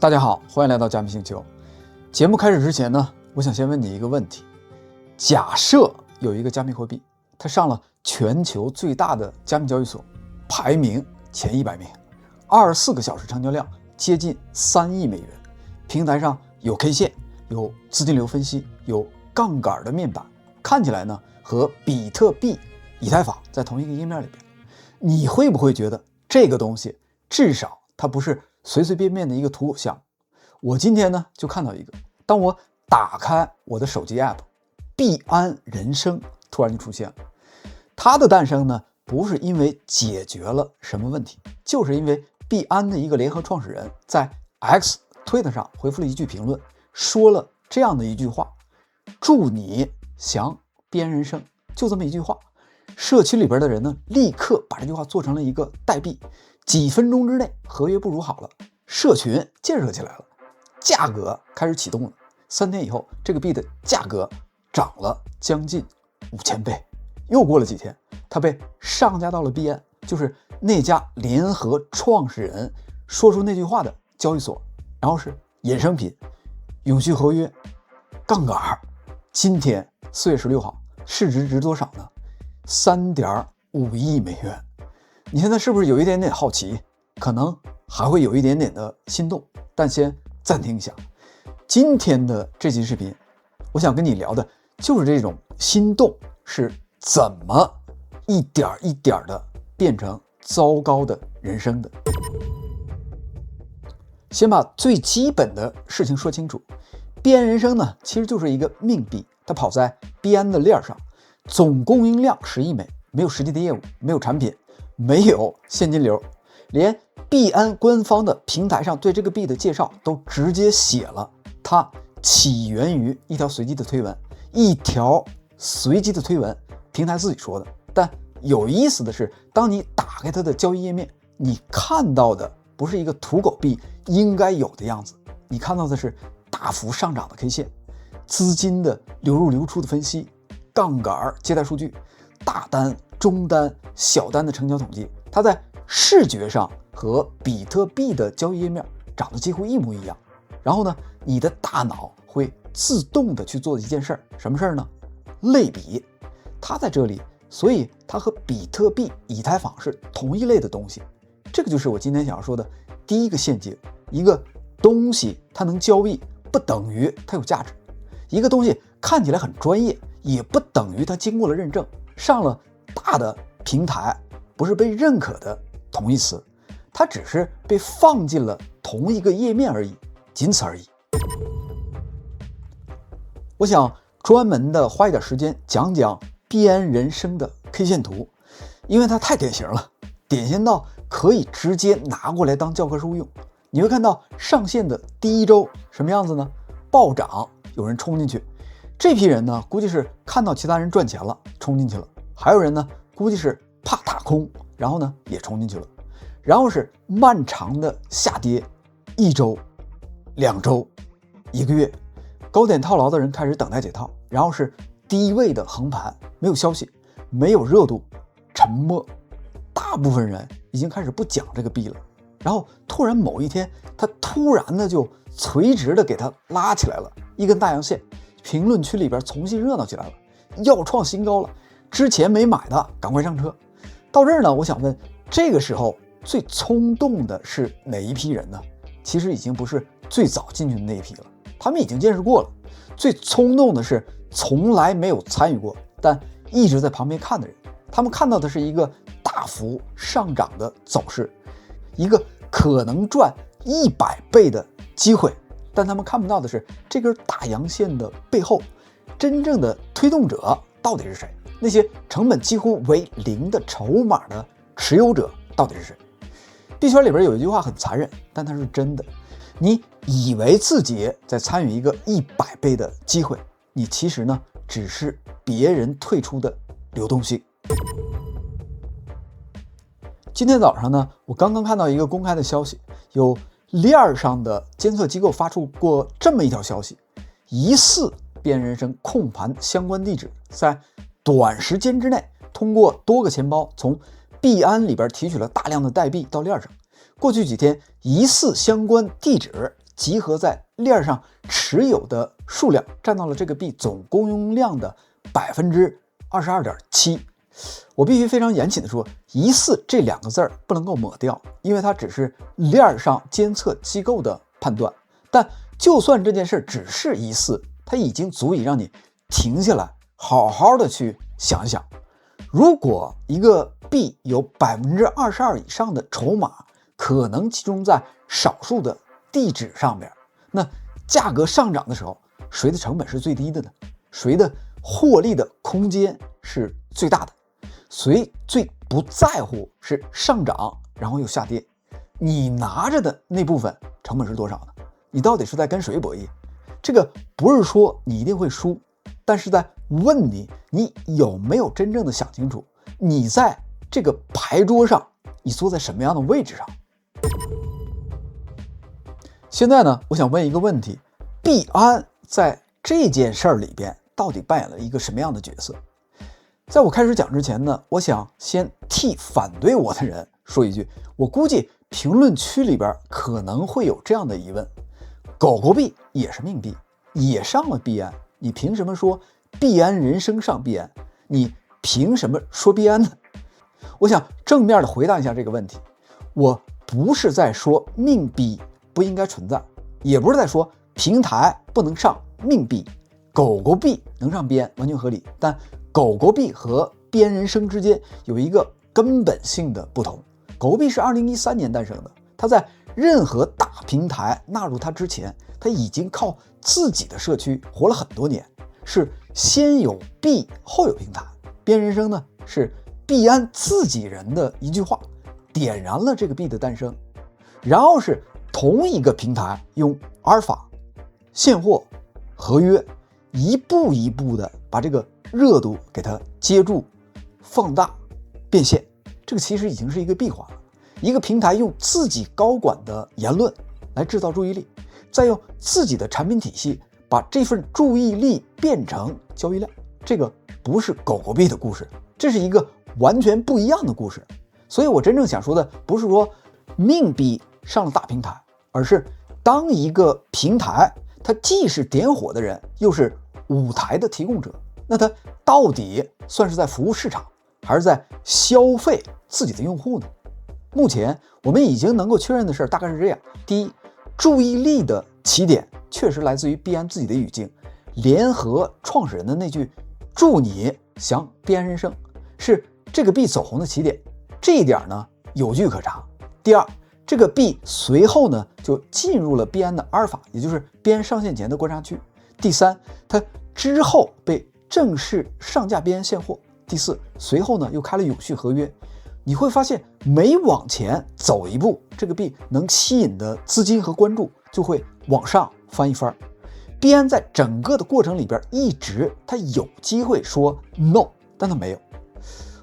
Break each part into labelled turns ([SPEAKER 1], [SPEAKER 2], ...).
[SPEAKER 1] 大家好，欢迎来到加密星球。节目开始之前呢，我想先问你一个问题：假设有一个加密货币，它上了全球最大的加密交易所，排名前100名，24个小时成交量接近3亿美元，平台上有 K 线，有资金流分析，有杠杆的面板，看起来呢和比特币、以太坊在同一个页面里边，你会不会觉得这个东西至少它不是随随便便的一个土偶像？我今天呢就看到一个，当我打开我的手机 app， 币安人生突然就出现了。它的诞生呢不是因为解决了什么问题，就是因为币安的一个联合创始人在 X 推特上回复了一句评论，说了这样的一句话：祝你享币安人生，就这么一句话。社区里边的人呢立刻把这句话做成了一个代币，几分钟之内合约部署好了，社群建设起来了，价格开始启动了。3天以后，这个币的价格涨了将近5000倍。又过了几天，它被上架到了币安，就是那家联合创始人说出那句话的交易所。然后是衍生品、永续合约、杠杆。今天4月16号，市值值多少呢？3.5亿美元。你现在是不是有一点点好奇？可能还会有一点点的心动，但先暂停一下。今天的这期视频，我想跟你聊的就是这种心动是怎么一点一点的变成糟糕的人生的。先把最基本的事情说清楚，币安人生呢其实就是一个命币，它跑在币安的链上，总供应量10亿美，没有实际的业务，没有产品，没有现金流，连币安官方的平台上对这个币的介绍都直接写了，它起源于一条随机的推文，平台自己说的。但有意思的是，当你打开它的交易页面，你看到的不是一个土狗币应该有的样子，你看到的是大幅上涨的 K 线，资金的流入流出的分析，杠杆借贷数据，大单、中单、小单的成交统计，它在视觉上和比特币的交易页面长得几乎一模一样。然后呢，你的大脑会自动的去做一件事儿，什么事儿呢？类比。它在这里，所以它和比特币、以太坊是同一类的东西。这个就是我今天想要说的第一个陷阱。一个东西它能交易，不等于它有价值。一个东西看起来很专业，也不等于它经过了认证，上了大的平台，不是被认可的同义词，它只是被放进了同一个页面而已，仅此而已。我想专门的花一点时间讲讲币安人生的 K 线图，因为它太典型了，典型到可以直接拿过来当教科书用。你会看到上线的第一周什么样子呢？暴涨，有人冲进去，这批人呢估计是看到其他人赚钱了冲进去了，还有人呢估计是怕踏空，然后呢也冲进去了。然后是漫长的下跌，1周、2周、1个月，高点套牢的人开始等待解套，然后是低位的横盘，没有消息，没有热度，沉默，大部分人已经开始不讲这个币了。然后突然某一天，他突然的就垂直的给它拉起来了，一根大阳线，评论区里边重新热闹起来了，要创新高了，之前没买的赶快上车。到这儿呢，我想问，这个时候最冲动的是哪一批人呢？其实已经不是最早进去的那一批了，他们已经见识过了。最冲动的是从来没有参与过，但一直在旁边看的人，他们看到的是一个大幅上涨的走势，一个可能赚100倍的机会，但他们看不到的是这根大阳线的背后，真正的推动者到底是谁？那些成本几乎为0的筹码的持有者到底是谁？币圈里边有一句话很残忍，但它是真的。你以为自己在参与一个100倍的机会，你其实呢只是别人退出的流动性。今天早上呢，我刚刚看到一个公开的消息，有链上的监测机构发出过这么一条消息，疑似币安人生控盘相关地址在短时间之内通过多个钱包从币安里边提取了大量的代币到链上。过去几天，疑似相关地址集合在链上持有的数量占到了这个币总供应量的22.7%。我必须非常严谨的说，疑似这2个字儿不能够抹掉，因为它只是链上监测机构的判断。但就算这件事只是疑似，它已经足以让你停下来，好好的去想一想。如果一个币有22%以上的筹码可能集中在少数的地址上面，那价格上涨的时候，谁的成本是最低的呢？谁的获利的空间是最大的？谁最不在乎是上涨然后又下跌？你拿着的那部分成本是多少呢？你到底是在跟谁博弈？这个不是说你一定会输，但是在问你有没有真正的想清楚，你在这个牌桌上你坐在什么样的位置上？现在呢，我想问一个问题，币安在这件事儿里边到底扮演了一个什么样的角色？在我开始讲之前呢，我想先替反对我的人说一句，我估计评论区里边可能会有这样的疑问：狗狗币也是命币，也上了币安，你凭什么说币安人生上币安？你凭什么说币安呢？我想正面的回答一下这个问题，我不是在说命币不应该存在，也不是在说平台不能上命币，狗狗币能上币安完全合理，但狗狗币和币安人生之间有一个根本性的不同。狗狗币是2013年诞生的，它在任何大平台纳入它之前，它已经靠自己的社区活了很多年，是先有币后有平台。币安人生呢，是币安自己人的一句话点燃了这个币的诞生，然后是同一个平台用阿尔法、现货、合约一步一步的把这个热度给它接住、放大、变现。这个其实已经是一个闭环了。一个平台用自己高管的言论来制造注意力，再用自己的产品体系把这份注意力变成交易量。这个不是狗狗币的故事，这是一个完全不一样的故事。所以我真正想说的不是说命币上了大平台，而是当一个平台它既是点火的人，又是舞台的提供者，那它到底算是在服务市场，还是在消费自己的用户呢？目前我们已经能够确认的事大概是这样：第一，注意力的起点确实来自于币安自己的语境，联合创始人的那句“祝你享币安人生”是这个币走红的起点，这一点呢有据可查。第二，这个币随后呢就进入了币安的阿尔法，也就是币安上线前的观察区。第三，它之后被正式上架币安现货。第四，随后呢又开了永续合约。你会发现每往前走一步，这个币能吸引的资金和关注就会往上翻一番。币安在整个的过程里边一直它有机会说 no， 但它没有。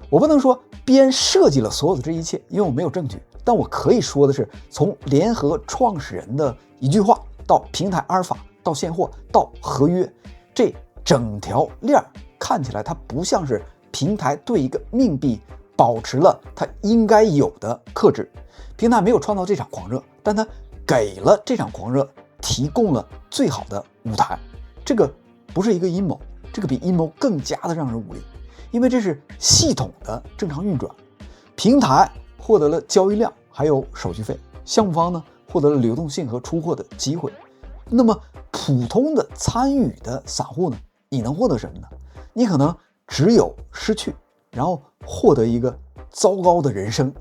[SPEAKER 1] 我不能说币安设计了所有的这一切，因为我没有证据，但我可以说的是，从联合创始人的一句话到平台阿尔法到现货到合约，这整条链看起来它不像是平台对一个命币保持了它应该有的克制。平台没有创造这场狂热，但它给了这场狂热提供了最好的舞台。这个不是一个阴谋，这个比阴谋更加的让人无力，因为这是系统的正常运转。平台获得了交易量还有手续费，项目方呢获得了流动性和出货的机会。那么普通的参与的散户呢，你能获得什么呢？你可能只有失去，然后获得一个糟糕的人生。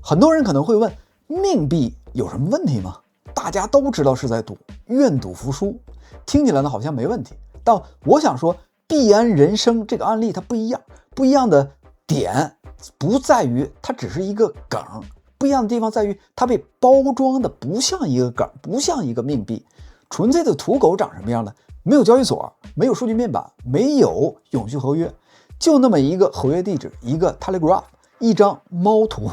[SPEAKER 1] 很多人可能会问，命币有什么问题吗？大家都知道是在赌，愿赌服输，听起来呢好像没问题。但我想说，币安人生这个案例它不一样，不一样的点不在于它只是一个梗，不一样的地方在于它被包装的不像一个梗，不像一个命币。纯粹的土狗长什么样呢？没有交易所，没有数据面板，没有永续合约，就那么一个合约地址，一个 Telegraph， 一张猫图。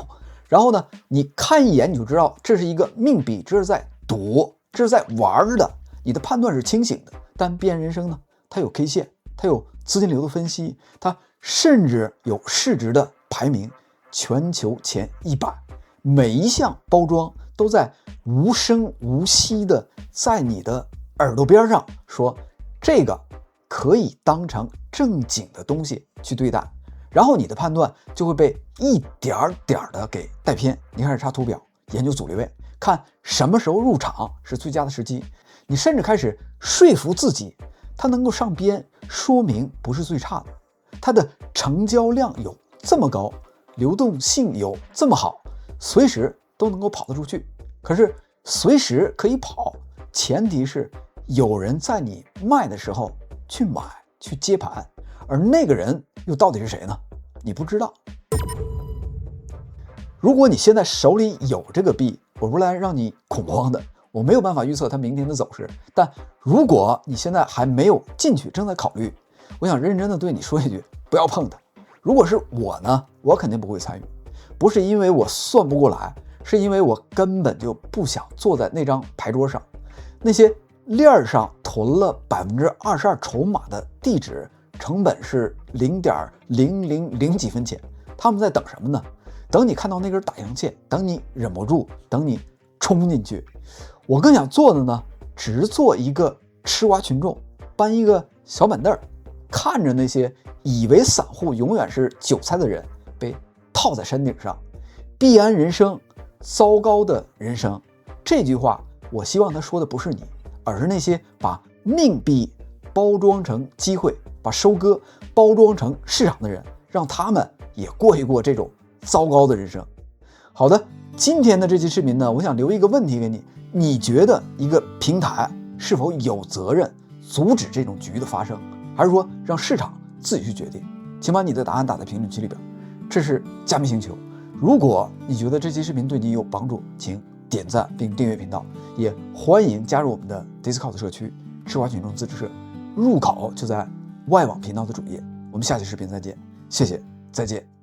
[SPEAKER 1] 然后呢，你看一眼你就知道这是一个命币，这是在赌，这是在玩的，你的判断是清醒的。但币安人生呢，它有 K 线，它有资金流的分析，它甚至有市值的排名，全球前100，每一项包装都在无声无息的在你的耳朵边上说这个可以当成正经的东西去对待，然后你的判断就会被一点点的给带偏。你开始查图表，研究阻力位，看什么时候入场是最佳的时机。你甚至开始说服自己，它能够上边，说明不是最差的，它的成交量有这么高，流动性有这么好，随时都能够跑得出去。可是随时可以跑，前提是有人在你卖的时候去买去接盘，而那个人又到底是谁呢？你不知道。如果你现在手里有这个币，我不来让你恐慌的，我没有办法预测它明天的走势。但如果你现在还没有进去，正在考虑，我想认真的对你说一句，不要碰它。如果是我呢，我肯定不会参与，不是因为我算不过来，是因为我根本就不想坐在那张牌桌上。那些链上囤了22%筹码的地址，成本是0.000几分钱，他们在等什么呢？等你看到那根大阳线，等你忍不住，等你冲进去。我更想做的呢，只是做一个吃瓜群众，搬一个小板凳，看着那些以为散户永远是韭菜的人被套在山顶上。必安人生，糟糕的人生，这句话我希望他说的不是你，而是那些把命币包装成机会，把收割包装成市场的人，让他们也过一过这种糟糕的人生。好的，今天的这期视频呢，我想留一个问题给你，你觉得一个平台是否有责任阻止这种局的发生，还是说让市场自己去决定？请把你的答案打在评论区里边。这是加密星球，如果你觉得这期视频对你有帮助，请点赞并订阅频道，也欢迎加入我们的 Discord 社区吃瓜群众自治社，入口就在外网频道的主页。我们下期视频再见，谢谢，再见。